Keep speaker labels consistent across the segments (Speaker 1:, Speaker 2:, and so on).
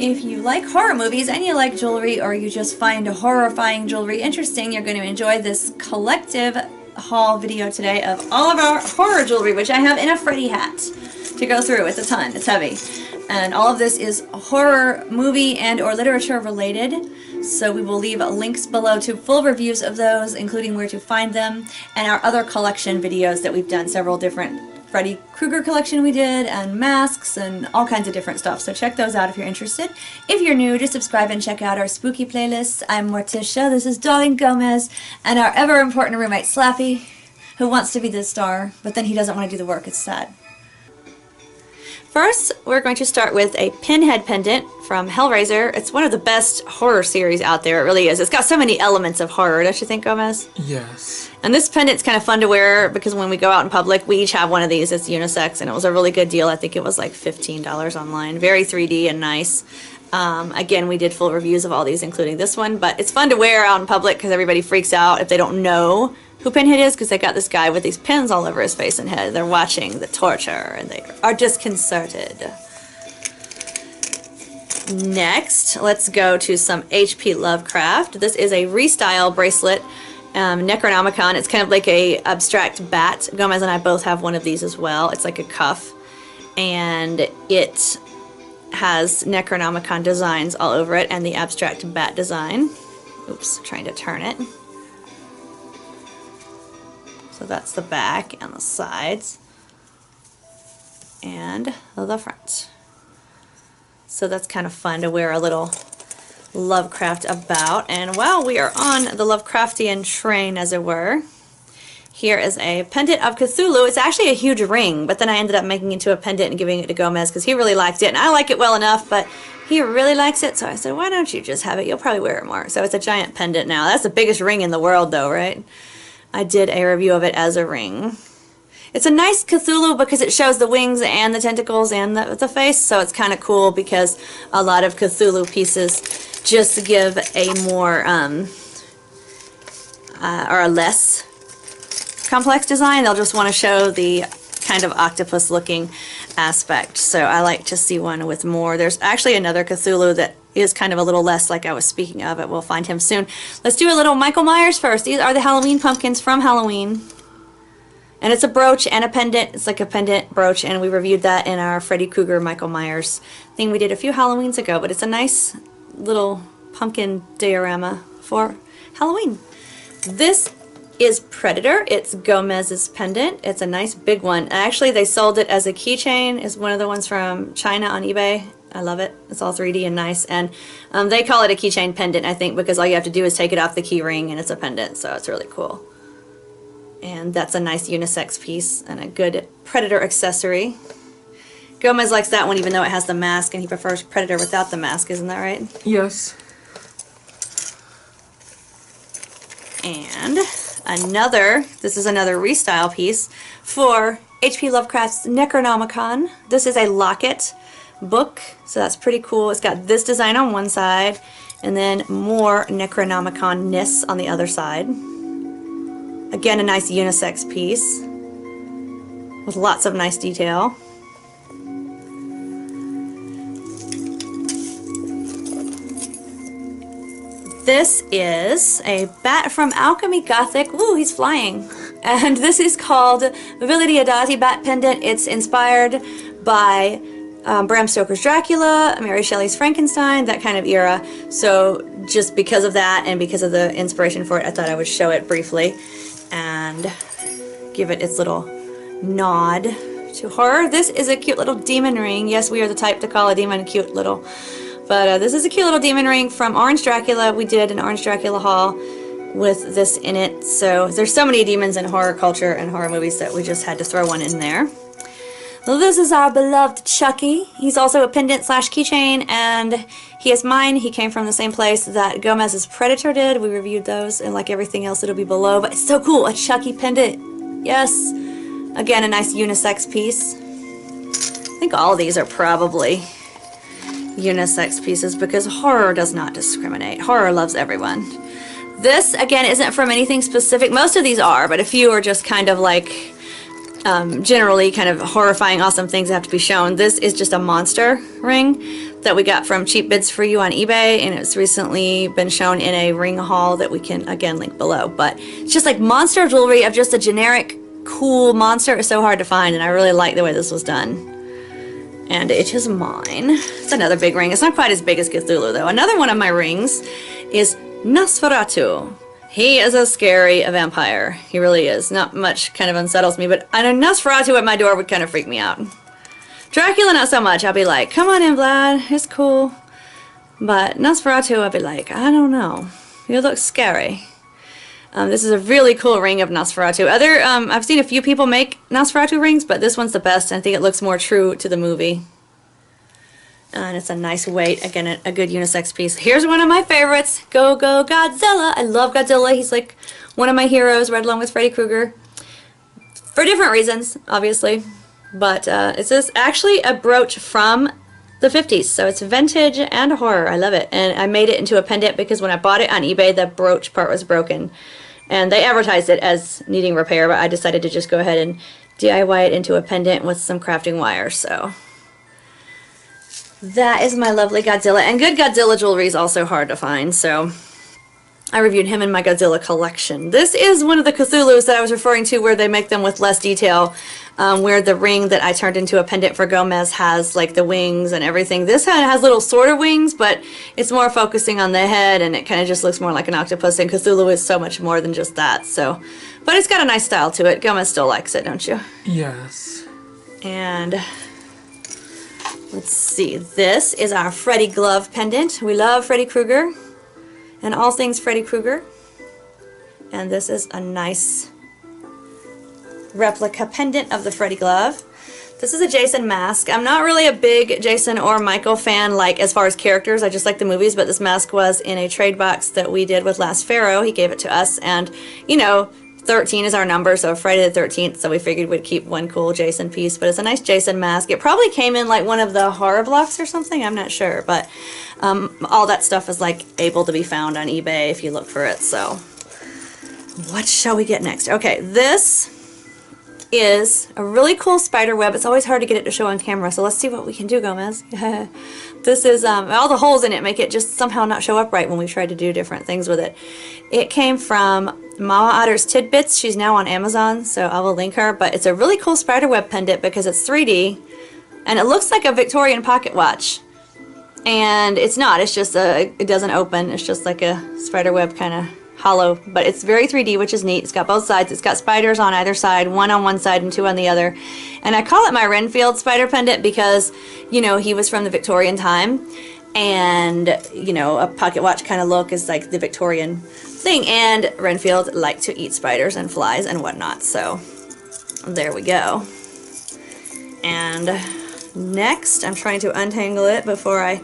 Speaker 1: If you like horror movies and you like jewelry, or you just find horrifying jewelry interesting, you're going to enjoy this collective haul video today of all of our horror jewelry, which I have in a Freddy hat to go through. It's a ton. It's heavy. And all of this is horror movie and or literature related. So we will leave links below to full reviews of those, including where to find them, and our other collection videos that we've done, several different Freddy Krueger collection we did, and masks, and all kinds of different stuff. So check those out if you're interested. If you're new, just subscribe and check out our spooky playlists. I'm Morticia, this is Darling Gomez, and our ever important roommate Slappy, who wants to be the star, but then he doesn't want to do the work. It's sad. First, we're going to start with a Pinhead pendant from Hellraiser. It's one of the best horror series out there. It really is. It's got so many elements of horror, don't you think, Gomez?
Speaker 2: Yes.
Speaker 1: And this pendant's kind of fun to wear because when we go out in public, we each have one of these. It's unisex, and it was a really good deal. I think it was like $15 online. Very 3D and nice. Again, we did full reviews of all these, including this one. But it's fun to wear out in public because everybody freaks out if they don't know who Pinhead is, because they got this guy with these pins all over his face and head. They're watching the torture and they are disconcerted. Next, let's go to some H.P. Lovecraft. This is a restyle bracelet, Necronomicon. It's kind of like a abstract bat. Gomez and I both have one of these as well. It's like a cuff, and it has Necronomicon designs all over it and the abstract bat design. Oops, trying to turn it. So that's the back and the sides and the front. So that's kind of fun to wear a little Lovecraft about. And while we are on the Lovecraftian train, as it were, here is a pendant of Cthulhu. It's actually a huge ring, but then I ended up making it into a pendant and giving it to Gomez because he really liked it. And I like it well enough, but he really likes it. So I said, why don't you just have it? You'll probably wear it more. So it's a giant pendant now. That's the biggest ring in the world though, right? I did a review of it as a ring. It's a nice Cthulhu because it shows the wings and the tentacles and the face, so it's kind of cool because a lot of Cthulhu pieces just give a more, or a less complex design. They'll just want to show the kind of octopus looking aspect. So I like to see one with more. There's actually another Cthulhu that is kind of a little less like I was speaking of. It. We'll find him soon. Let's do a little Michael Myers first. These are the Halloween pumpkins from Halloween. And it's a brooch and a pendant. It's like a pendant brooch, and we reviewed that in our Freddy Krueger Michael Myers thing we did a few Halloweens ago. But it's a nice little pumpkin diorama for Halloween. This is Predator. It's Gomez's pendant. It's a nice big one. Actually, they sold it as a keychain. It's one of the ones from China on eBay. I love it. It's all 3D and nice. And they call it a keychain pendant, I think, because all you have to do is take it off the key ring and it's a pendant. So it's really cool. And that's a nice unisex piece and a good Predator accessory. Gomez likes that one even though it has the mask, and he prefers Predator without the mask. Isn't that right?
Speaker 2: Yes.
Speaker 1: And this is another restyle piece for H.P. Lovecraft's Necronomicon. This is a locket book, so that's pretty cool. It's got this design on one side and then more Necronomicon-ness on the other side. Again, a nice unisex piece with lots of nice detail. This is a bat from Alchemy Gothic. Woo, he's flying. And this is called Diodati Bat Pendant. It's inspired by Bram Stoker's Dracula, Mary Shelley's Frankenstein, that kind of era. So just because of that and because of the inspiration for it, I thought I would show it briefly and give it its little nod to horror. This is a cute little demon ring. Yes, we are the type to call a demon cute little. But this is a cute little demon ring from Orange Dracula. We did an Orange Dracula haul with this in it. So there's so many demons in horror culture and horror movies that we just had to throw one in there. Well, this is our beloved Chucky. He's also a pendant slash keychain, and he is mine. He came from the same place that Gomez's Predator did. We reviewed those, and like everything else, it'll be below. But it's so cool, a Chucky pendant. Yes. Again, a nice unisex piece. I think all these are probably unisex pieces because horror does not discriminate. Horror loves everyone. This, again, isn't from anything specific. Most of these are, but a few are just kind of like generally kind of horrifying, awesome things that have to be shown. This is just a monster ring. that we got from Cheap Bids For You on eBay, and it's recently been shown in a ring haul that we can again link below. But it's just like monster jewelry of just a generic cool monster is so hard to find, and I really like the way this was done. And it is mine. It's another big ring. It's not quite as big as Cthulhu though. Another one of my rings is Nosferatu. He is a scary vampire. He really is. Not much kind of unsettles me, but I know Nosferatu at my door would kind of freak me out. Dracula, not so much. I'll be like, come on in, Vlad. It's cool. But Nosferatu, I'll be like, I don't know. You look scary. This is a really cool ring of Nosferatu. I've seen a few people make Nosferatu rings, but this one's the best, and I think it looks more true to the movie. And it's a nice weight. Again, a good unisex piece. Here's one of my favorites. Go, go, Godzilla. I love Godzilla. He's like one of my heroes, right along with Freddy Krueger. For different reasons, obviously. But this is actually a brooch from the 50s. So it's vintage and horror. I love it. And I made it into a pendant because when I bought it on eBay, the brooch part was broken. And they advertised it as needing repair, but I decided to just go ahead and DIY it into a pendant with some crafting wire. So that is my lovely Godzilla. And good Godzilla jewelry is also hard to find, so I reviewed him in my Godzilla collection. This is one of the Cthulhus that I was referring to where they make them with less detail, where the ring that I turned into a pendant for Gomez has like the wings and everything. This has little sort of wings, but it's more focusing on the head, and it kind of just looks more like an octopus, and Cthulhu is so much more than just that. So, but it's got a nice style to it. Gomez still likes it, don't you?
Speaker 2: Yes.
Speaker 1: And let's see, this is our Freddy glove pendant. We love Freddy Krueger and all things Freddy Krueger. And this is a nice replica pendant of the Freddy glove. This is a Jason mask. I'm not really a big Jason or Michael fan, like as far as characters. I just like the movies, but this mask was in a trade box that we did with Last Pharaoh. He gave it to us, and you know, 13 is our number, so Friday the 13th, so we figured we'd keep one cool Jason piece, but it's a nice Jason mask. It probably came in like one of the horror blocks or something, I'm not sure, but all that stuff is like able to be found on eBay if you look for it. So what shall we get next? Okay, this is a really cool spider web. It's always hard to get it to show on camera, so let's see what we can do, Gomez. This is, all the holes in it make it just somehow not show up right when we try to do different things with it. It came from Mama Otter's Tidbits. She's now on Amazon, so I will link her, but it's a really cool spiderweb pendant because it's 3D, and it looks like a Victorian pocket watch. And it's not, it's just it doesn't open, it's just like a spiderweb kind of hollow, but it's very 3D, which is neat. It's got both sides. It's got spiders on either side, one on one side and two on the other. And I call it my Renfield spider pendant because, you know, he was from the Victorian time, and, you know, a pocket watch kind of look is like the Victorian thing, and Renfield liked to eat spiders and flies and whatnot, so there we go. And next, I'm trying to untangle it before I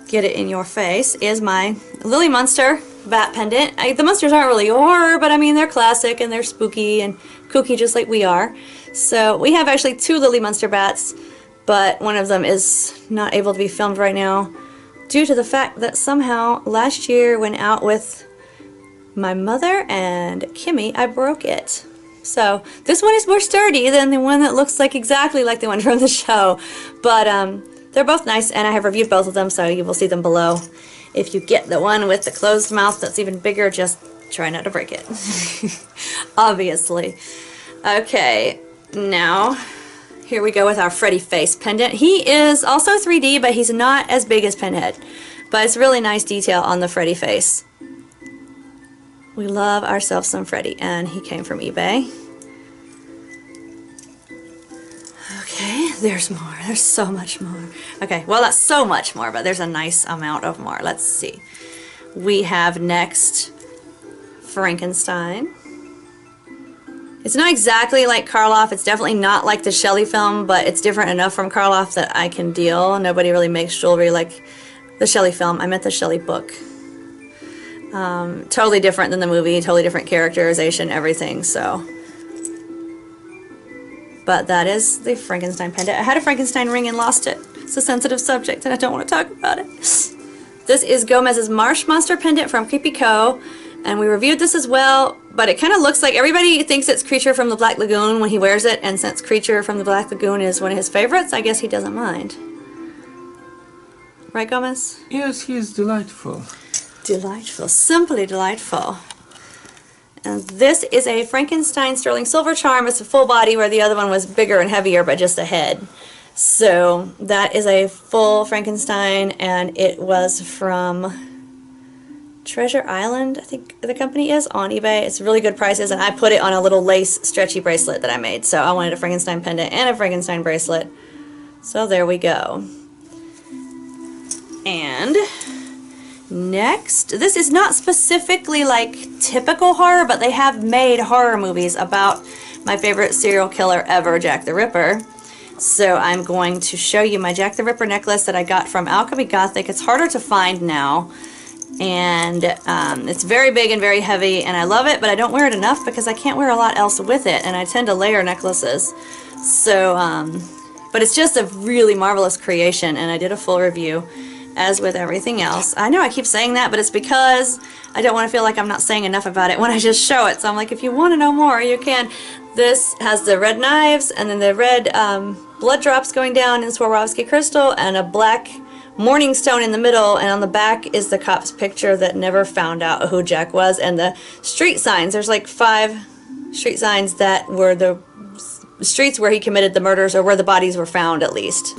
Speaker 1: get it in your face, is my Lily Munster Bat pendant. The Munsters aren't really horror, but I mean, they're classic and they're spooky and kooky just like we are. So we have actually two Lily Munster Bats, but one of them is not able to be filmed right now due to the fact that somehow last year went out with my mother and Kimmy, I broke it. So this one is more sturdy than the one that looks like exactly like the one from the show, but they're both nice, and I have reviewed both of them, so you will see them below. If you get the one with the closed mouth that's even bigger, just try not to break it. Obviously. Okay, now here we go with our Freddy face pendant. He is also 3D, but he's not as big as Pinhead. But it's really nice detail on the Freddy face. We love ourselves some Freddy, and he came from eBay. Okay, there's more. There's so much more. Okay, well, not so much more, but there's a nice amount of more. Let's see. We have next Frankenstein. It's not exactly like Karloff. It's definitely not like the Shelley film, but it's different enough from Karloff that I can deal. Nobody really makes jewelry like the Shelley film. I meant the Shelley book. Totally different than the movie, totally different characterization, everything, so. But that is the Frankenstein pendant. I had a Frankenstein ring and lost it. It's a sensitive subject and I don't want to talk about it. This is Gomez's Marsh Monster pendant from Creepy Co. And we reviewed this as well, but it kind of looks like everybody thinks it's Creature from the Black Lagoon when he wears it, and since Creature from the Black Lagoon is one of his favorites, I guess he doesn't mind. Right, Gomez?
Speaker 2: Yes, he is delightful.
Speaker 1: Delightful. Simply delightful. And this is a Frankenstein sterling silver charm. It's a full body where the other one was bigger and heavier, but just a head. So that is a full Frankenstein, and it was from Treasure Island, I think the company is, on eBay. It's really good prices, and I put it on a little lace stretchy bracelet that I made. So I wanted a Frankenstein pendant and a Frankenstein bracelet. So there we go. And next, this is not specifically like typical horror, but they have made horror movies about my favorite serial killer ever, Jack the Ripper. So I'm going to show you my Jack the Ripper necklace that I got from Alchemy Gothic. It's harder to find now, and it's very big and very heavy, and I love it, but I don't wear it enough because I can't wear a lot else with it, and I tend to layer necklaces. So, but it's just a really marvelous creation, and I did a full review, as with everything else. I know I keep saying that, but it's because I don't want to feel like I'm not saying enough about it when I just show it. So I'm like, if you want to know more, you can. This has the red knives, and then the red blood drops going down in Swarovski crystal, and a black morning stone in the middle, and on the back is the cop's picture that never found out who Jack was, and the street signs. There's like 5 street signs that were the streets where he committed the murders, or where the bodies were found at least.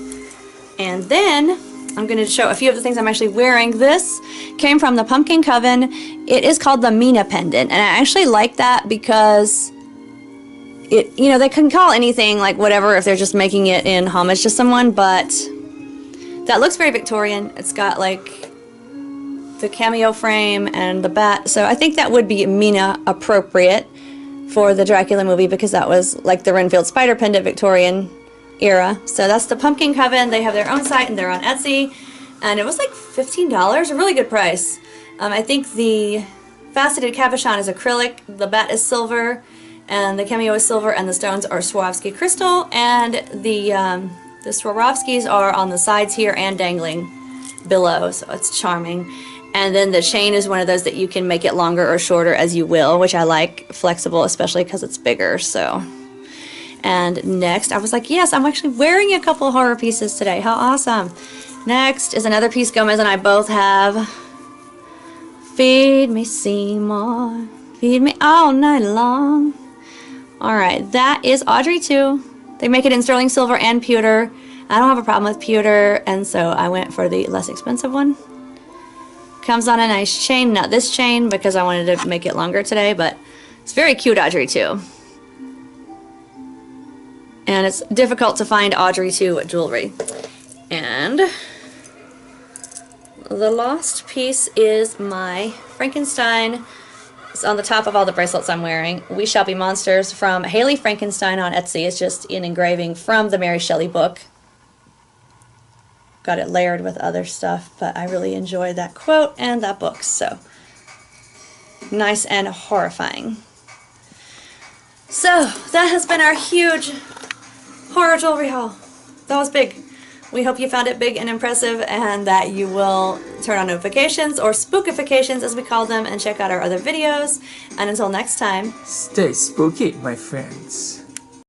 Speaker 1: And then I'm going to show a few of the things I'm actually wearing. This came from the Pumpkin Coven. It is called the Mina pendant, and I actually like that because it, you know, they can call anything like whatever if they're just making it in homage to someone, but that looks very Victorian. It's got like the cameo frame and the bat, so I think that would be Mina appropriate for the Dracula movie because that was like the Renfield spider pendant Victorian era. So that's the Pumpkin Coven. They have their own site and they're on Etsy, and it was like $15, a really good price. I think the faceted cabochon is acrylic, the bat is silver, and the cameo is silver, and the stones are Swarovski crystal, and the Swarovskis are on the sides here and dangling below, so it's charming. And then the chain is one of those that you can make it longer or shorter as you will, which I like, flexible, especially because it's bigger. So, and next I was like, yes, I'm actually wearing a couple horror pieces today. How awesome. Next is another piece Gomez and I both have. Feed me, Seymour, feed me all night long. Alright, that is Audrey II. They make it in sterling silver and pewter. I don't have a problem with pewter, and so I went for the less expensive one. Comes on a nice chain, not this chain because I wanted to make it longer today, but it's very cute Audrey II. And it's difficult to find Audrey II jewelry. And the last piece is my Frankenstein. It's on the top of all the bracelets I'm wearing. We Shall Be Monsters from Haley Frankenstein on Etsy. It's just an engraving from the Mary Shelley book. Got it layered with other stuff, but I really enjoy that quote and that book, so nice and horrifying. So that has been our huge horror jewelry haul. That was big. We hope you found it big and impressive, and that you will turn on notifications, or spookifications as we call them, and check out our other videos. And until next time,
Speaker 2: stay spooky, my friends.